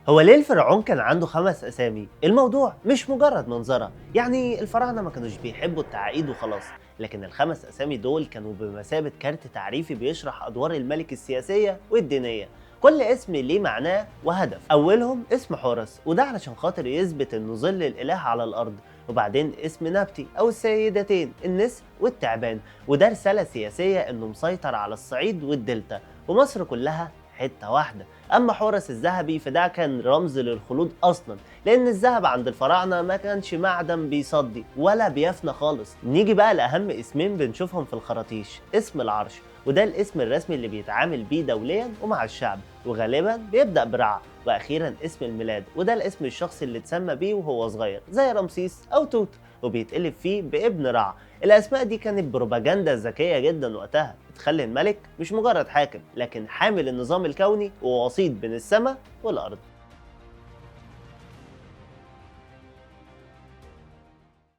هو ليه الفرعون كان عنده 5 أسامي؟ الموضوع مش مجرد منظرة، يعني الفراعنة ما كانوش بيحبوا التعقيد وخلاص، لكن ال5 أسامي دول كانوا بمثابة كارت تعريفي بيشرح أدوار الملك السياسية والدينية. كل اسم ليه معناه وهدف. أولهم اسم حورس، وده علشان خاطر يثبت إنه ظل الإله على الأرض. وبعدين اسم نبتي أو السيدتين، النسر والتعبان، وده رسالة سياسية إنه مسيطر على الصعيد والدلتا ومصر كلها حتة واحدة. أما حورس الذهبي فده كان رمز للخلود أصلا، لأن الذهب عند الفراعنة ما كانش معدن بيصدي ولا بيفنى خالص. نيجي بقى لأهم اسمين بنشوفهم في الخراطيش. اسم العرش، وده الاسم الرسمي اللي بيتعامل بيه دوليا ومع الشعب، وغالبا بيبدأ برع. وأخيرا اسم الميلاد، وده الاسم الشخصي اللي اتسمى بيه وهو صغير زي رمسيس أو توت، وبيتقلب فيه بابن رع. الأسماء دي كانت بروباجندا ذكية جدا وقتها، بتخلي الملك مش مجرد حاكم لكن حامل النظام الكوني ووسيط بين السماء والأرض.